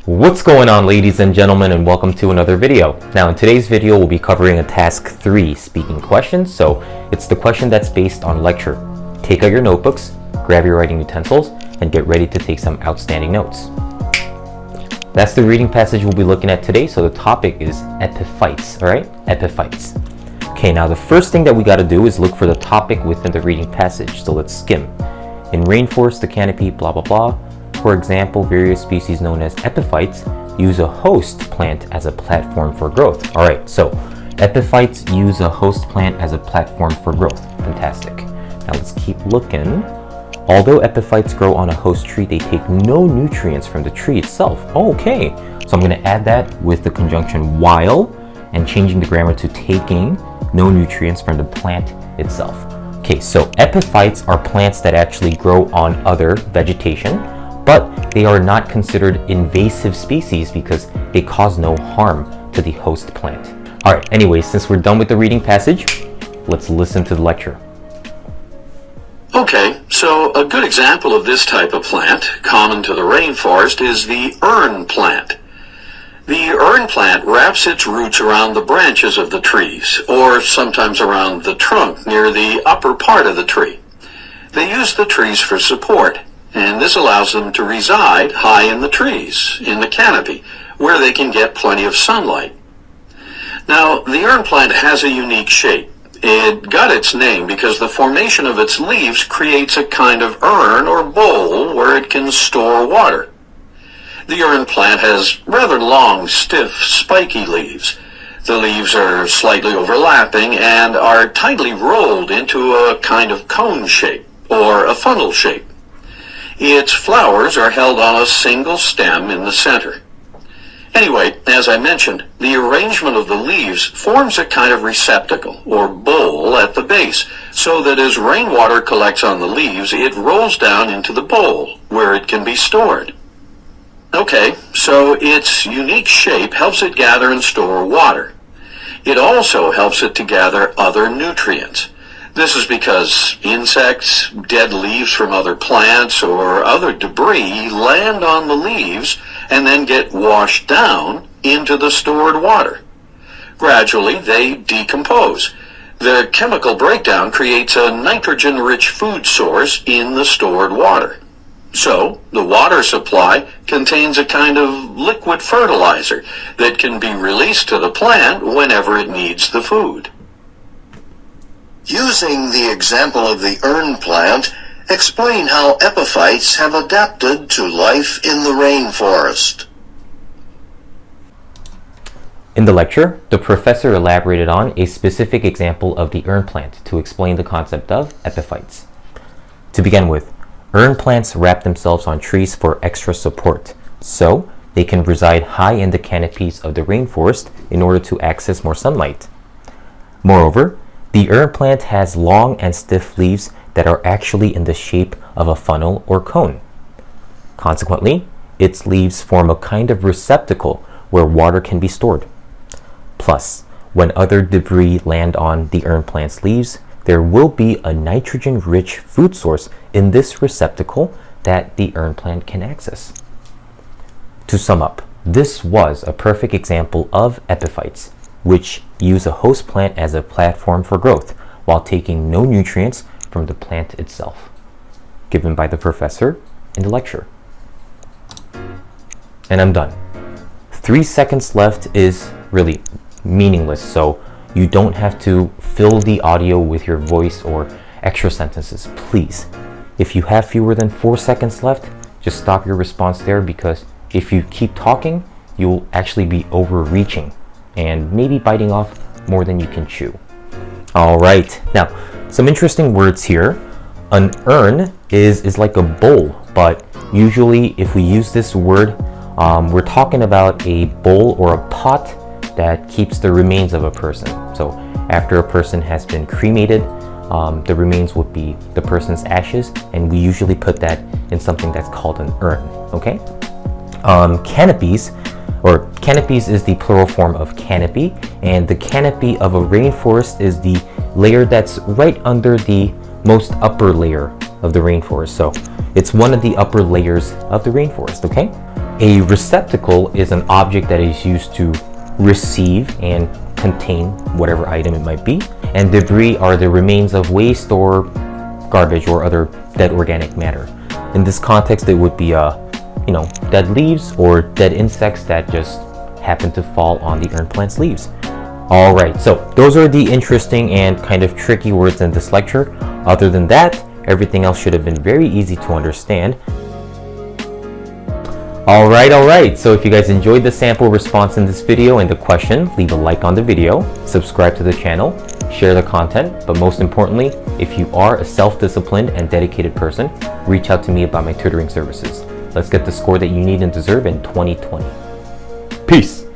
What's going on, ladies and gentlemen, and welcome to another video. Now in today's video we'll be covering a task 3 speaking question. So it's the question that's based on lecture. Take out your notebooks, grab your writing utensils, and get ready to take some outstanding notes. That's the reading passage we'll be looking at today. So the topic is epiphytes, alright? Epiphytes. Okay, now the first thing that we got to do is look for the topic within the reading passage. So let's skim. In rainforest, the canopy, blah blah blah. For example, various species known as epiphytes use a host plant as a platform for growth. Alright, so epiphytes use a host plant as a platform for growth. Fantastic. Now let's keep looking. Although epiphytes grow on a host tree, they take no nutrients from the tree itself. Okay, so I'm going to add that with the conjunction while and changing the grammar to taking no nutrients from the plant itself. Okay, so epiphytes are plants that actually grow on other vegetation, but they are not considered invasive species because they cause no harm to the host plant. All right, anyways, since we're done with the reading passage, let's listen to the lecture. Okay, so a good example of this type of plant, common to the rainforest, is the earn plant. The earn plant wraps its roots around the branches of the trees, or sometimes around the trunk near the upper part of the tree. They use the trees for support, and this allows them to reside high in the trees, in the canopy, where they can get plenty of sunlight. Now, the earn plant has a unique shape. It got its name because the formation of its leaves creates a kind of urn or bowl where it can store water. The earn plant has rather long, stiff, spiky leaves. The leaves are slightly overlapping and are tightly rolled into a kind of cone shape or a funnel shape. Its flowers are held on a single stem in the center. Anyway, as I mentioned, the arrangement of the leaves forms a kind of receptacle or bowl at the base, so that as rainwater collects on the leaves, it rolls down into the bowl, where it can be stored. Okay, so its unique shape helps it gather and store water. It also helps it to gather other nutrients. This is because insects, dead leaves from other plants, or other debris land on the leaves and then get washed down into the stored water. Gradually, they decompose. The chemical breakdown creates a nitrogen-rich food source in the stored water. So, the water supply contains a kind of liquid fertilizer that can be released to the plant whenever it needs the food. Using the example of the earn plant, explain how epiphytes have adapted to life in the rainforest. In the lecture, the professor elaborated on a specific example of the earn plant to explain the concept of epiphytes. To begin with, earn plants wrap themselves on trees for extra support, so they can reside high in the canopies of the rainforest in order to access more sunlight. Moreover, the earn plant has long and stiff leaves that are actually in the shape of a funnel or cone. Consequently, its leaves form a kind of receptacle where water can be stored. Plus, when other debris land on the earn plant's leaves, there will be a nitrogen-rich food source in this receptacle that the earn plant can access. To sum up, this was a perfect example of epiphytes, which use a host plant as a platform for growth while taking no nutrients from the plant itself. Given by the professor in the lecture. And I'm done. 3 seconds left is really meaningless, so you don't have to fill the audio with your voice or extra sentences, please. If you have fewer than 4 seconds left, just stop your response there, because if you keep talking, you'll actually be overreaching and maybe biting off more than you can chew. All right, now some interesting words here. An urn is like a bowl, but usually if we use this word, we're talking about a bowl or a pot that keeps the remains of a person. So after a person has been cremated, the remains would be the person's ashes, and we usually put that in something that's called an urn, okay? Canopies, or canopies is the plural form of canopy, and the canopy of a rainforest is the layer that's right under the most upper layer of the rainforest. So it's one of the upper layers of the rainforest, okay? A receptacle is an object that is used to receive and contain whatever item it might be. And debris are the remains of waste or garbage or other dead organic matter. In this context, it would be dead leaves or dead insects that just happen to fall on the urn plant's leaves. All right, so those are the interesting and kind of tricky words in this lecture. Other than that, everything else should have been very easy to understand. All right. So if you guys enjoyed the sample response in this video and the question, leave a like on the video, subscribe to the channel, share the content, but most importantly, if you are a self-disciplined and dedicated person, reach out to me about my tutoring services. Let's get the score that you need and deserve in 2020. Peace.